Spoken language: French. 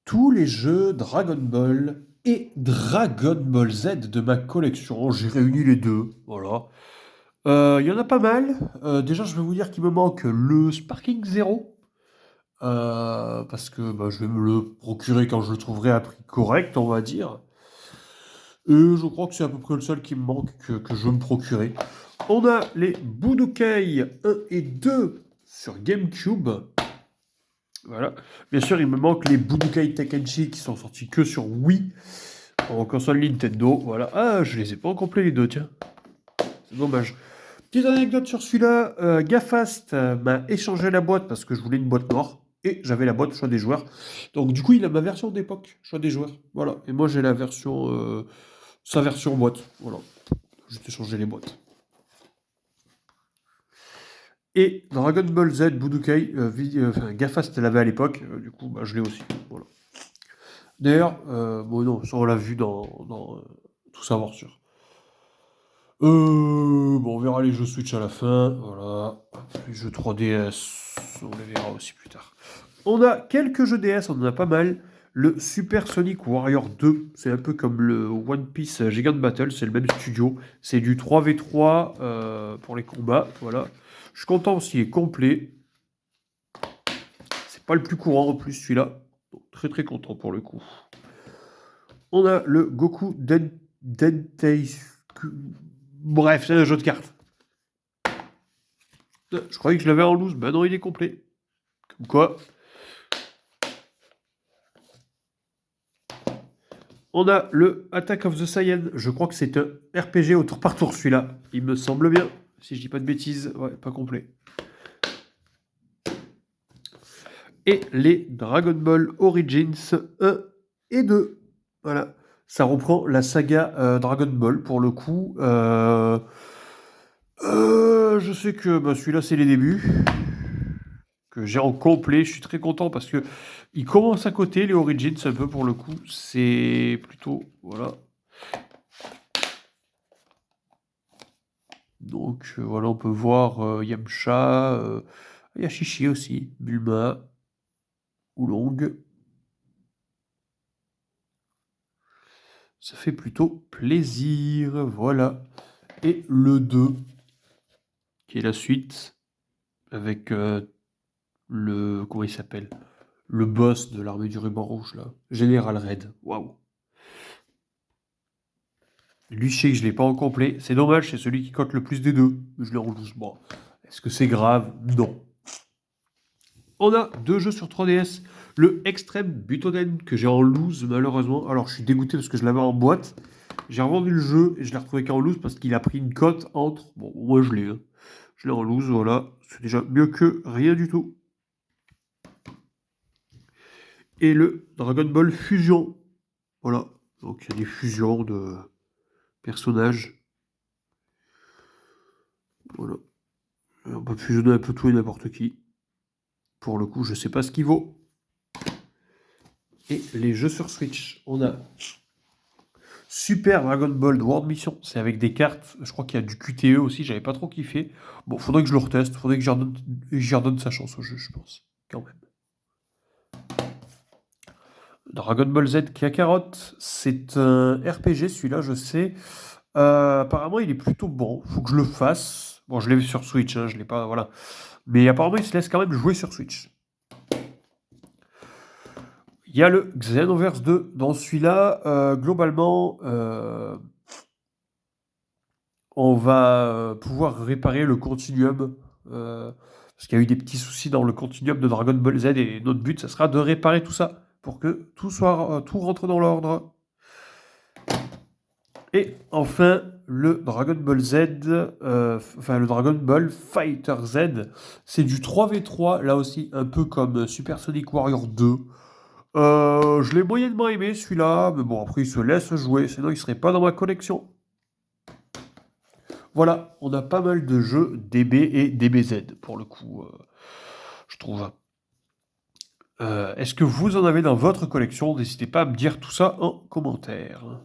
tous les jeux Dragon Ball et Dragon Ball Z de ma collection. J'ai réuni les deux, voilà. Il y en a pas mal. Déjà, je vais vous dire qu'il me manque le Sparking Zero. Parce que bah, je vais me le procurer quand je le trouverai à prix correct, on va dire. Et je crois que c'est à peu près le seul qui me manque que je veux me procurer. On a les Budokai 1 et 2 sur GameCube. Voilà. Bien sûr, il me manque les Budokai Tenkaichi qui sont sortis que sur Wii en console Nintendo. Voilà. Ah, je les ai pas en complet les deux, tiens. C'est dommage. Petite anecdote sur celui-là. Gafast m'a échangé la boîte parce que je voulais une boîte noire. Et j'avais la boîte choix des joueurs. Donc du coup, il a ma version d'époque, choix des joueurs. Voilà. Et moi, j'ai la version... sa version boîte. Voilà. J'ai échangé les boîtes. Et Dragon Ball Z Budokai, Gafast l'avait à l'époque. Du coup, bah, je l'ai aussi. Voilà. D'ailleurs, bon non, ça on l'a vu dans Tout savoir sur. Bon, on verra les jeux Switch à la fin, voilà. Les jeux 3DS, on les verra aussi plus tard. On a quelques jeux DS, on en a pas mal. Le Super Sonic Warrior 2, c'est un peu comme le One Piece Gigant Battle, c'est le même studio. C'est du 3v3 pour les combats, voilà. Je suis content aussi, il est complet. C'est pas le plus courant en plus celui-là. Donc, très très content pour le coup. On a le Goku Dentei. Bref, c'est un jeu de cartes. Je croyais que je l'avais en loose. Ben non, il est complet. Comme quoi. On a le Attack of the Saiyan. Je crois que c'est un RPG au tour par tour celui-là. Il me semble bien. Si je dis pas de bêtises. Ouais, pas complet. Et les Dragon Ball Origins 1 et 2. Voilà. Ça reprend la saga Dragon Ball pour le coup. Je sais que bah, celui-là, c'est les débuts. Que j'ai en complet. Je suis très content parce que il commence à côté, les Origins, un peu pour le coup. C'est plutôt. Voilà. Donc voilà, on peut voir Yamcha, Yashishi aussi, Bulma, Oolong. Ça fait plutôt plaisir, voilà. Et le 2, qui est la suite, avec le... Comment il s'appelle? Le boss de l'armée du ruban rouge, là. Général Red. Waouh. Lui, je sais que je l'ai pas en complet. C'est dommage, c'est celui qui cote le plus des deux. Je l'ai en loose. Bon. Est-ce que c'est grave? Non. On a deux jeux sur 3DS. Le Extreme Butoden que j'ai en loose, malheureusement. Alors, je suis dégoûté parce que je l'avais en boîte. J'ai revendu le jeu et je l'ai retrouvé qu'en loose parce qu'il a pris une cote entre... Bon, moi, je l'ai. Hein. Je l'ai en loose, voilà. C'est déjà mieux que rien du tout. Et le Dragon Ball Fusion. Voilà. Donc, il y a des fusions de personnages. Voilà. On peut fusionner un peu tout et n'importe qui. Pour le coup, je sais pas ce qu'il vaut. Et les jeux sur Switch, on a Super Dragon Ball World Mission, c'est avec des cartes, je crois qu'il y a du QTE aussi, j'avais pas trop kiffé. Bon, faudrait que je le reteste, faudrait que j'y redonne sa chance au jeu, je pense, quand même. Dragon Ball Z Kakarot, c'est un RPG, celui-là, je sais. Apparemment, il est plutôt bon, faut que je le fasse. Bon, je l'ai vu sur Switch, hein, je l'ai pas, voilà. Mais apparemment, il se laisse quand même jouer sur Switch. Il y a le Xenoverse 2. Dans celui-là, globalement, on va pouvoir réparer le continuum. Parce qu'il y a eu des petits soucis dans le continuum de Dragon Ball Z et notre but, ça sera de réparer tout ça pour que tout rentre dans l'ordre. Et enfin, le Dragon Ball Z, le Dragon Ball Fighter Z, c'est du 3v3, là aussi, un peu comme Super Sonic Warrior 2. Je l'ai moyennement aimé celui-là, mais bon, après il se laisse jouer, sinon il serait pas dans ma collection. Voilà, on a pas mal de jeux DB et DBZ pour le coup, je trouve. Est-ce que vous en avez dans votre collection? N'hésitez pas à me dire tout ça en commentaire.